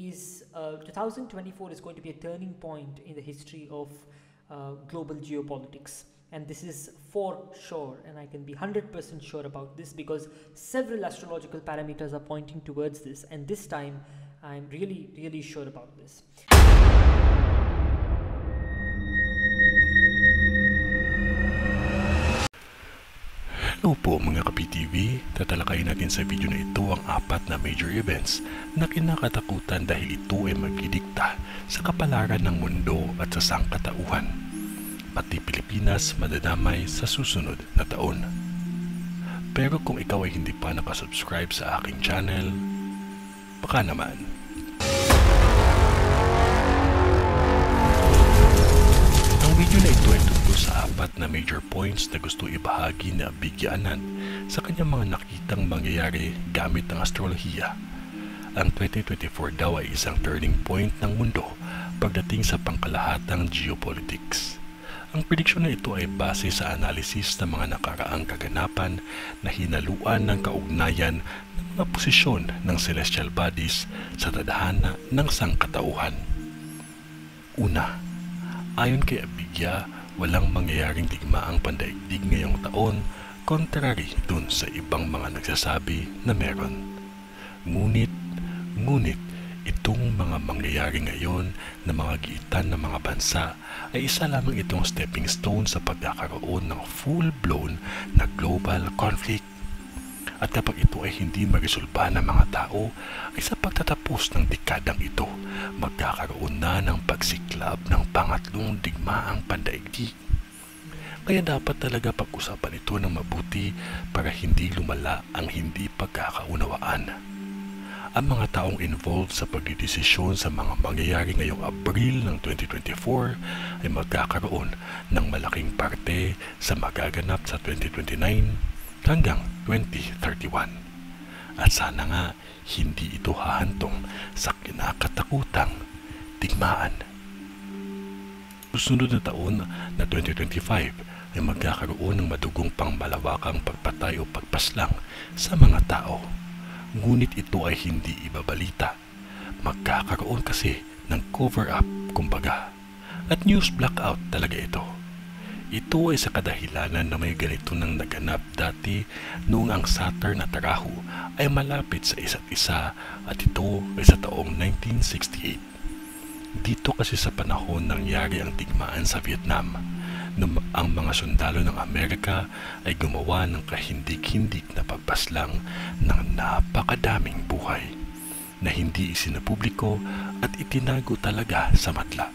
2024 is going to be a turning point in the history of global geopolitics, and this is for sure, and I can be 100% sure about this because several astrological parameters are pointing towards this, and this time I'm really sure about this. Hello po mga ka-PTV, tatalakayin natin sa video na ito ang 4 na major events na kinakatakutan dahil ito ay magdidikta sa kapalaran ng mundo at sa sangkatauhan. Pati Pilipinas madadamay sa susunod na taon. Pero kung ikaw ay hindi pa nakasubscribe sa aking channel, baka naman. Ang video na ito ay tungkol sa 4 na major points na gusto ibahagi ni Abhigya Anand sa kanyang mga nakitang mangyayari gamit ang astrolohiya. Ang 2024 daw ay isang turning point ng mundo pagdating sa pangkalahatang geopolitics. Ang prediksyon na ito ay base sa analysis ng mga nakaraang kaganapan na hinaluan ng kaugnayan ng mga posisyon ng celestial bodies sa tadhana ng sangkatauhan. Una, ayon kay Abhigya, walang mangyayaring digmaang pandaigdig ngayong taon, contrary dun sa ibang mga nagsasabi na meron. Ngunit, itong mga mangyayari ngayon na mga giitan ng mga bansa ay isa lamang itong stepping stone sa pagkakaroon ng full-blown na global conflict. At kapag ito ay hindi maresolba ng mga tao, ay sa pagtatapos ng dekadang ito, magkakaroon na ng pagsiklab ng pangatlong digmaang pandaigdig. Kaya dapat talaga pag-usapan ito ng mabuti para hindi lumala ang hindi pagkakaunawaan. Ang mga taong involved sa pagdidesisyon sa mga mangyayari ngayong Abril ng 2024 ay magkakaroon ng malaking parte sa magaganap sa 2029 hanggang 2031. At sana nga hindi ito hahantong sa kinakatakutang digmaan. Susunod na taon na 2025 ay magkakaroon ng madugong pangmalawakang pagpatay o pagpaslang sa mga tao. Ngunit ito ay hindi ibabalita. Magkakaroon kasi ng cover-up kumbaga. At news blackout talaga ito. Ito ay sa kadahilanan na may ganito nang naganap dati noong ang Saturn at Rahu ay malapit sa isa't isa at ito ay sa taong 1968. Dito kasi sa panahon nangyari ang digmaan sa Vietnam. Ang mga sundalo ng Amerika ay gumawa ng kahindik-hindik na pagpaslang ng napakadaming buhay na hindi isinapubliko at itinago talaga sa matla.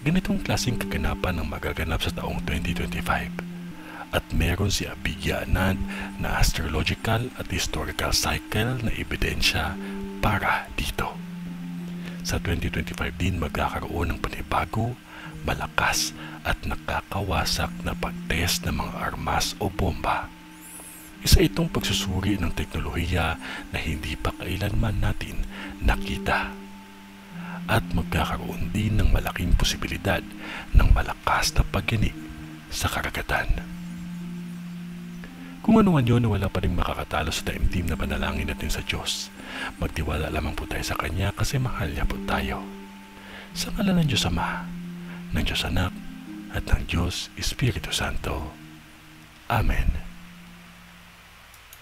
Ganitong klaseng kaganapan ang magaganap sa taong 2025 at meron si Abhigya Anand na astrological at historical cycle na ebidensya para dito. Sa 2025 din magkakaroon ng panibago, malakas at nakakawasak na pagtest ng mga armas o bomba. Isa itong pagsusuri ng teknolohiya na hindi pa kailanman natin nakita. At magkakaroon din ng malaking posibilidad ng malakas na pagyanig sa karagatan. Kung ano man yun na wala pa rin makakatalo sa taimtim na panalangin natin sa Diyos, magtiwala lamang po tayo sa Kanya kasi mahal niya po tayo. Sa ngalan ng Diyos Ama, ng Diyos Anak, at ng Diyos Espiritu Santo. Amen.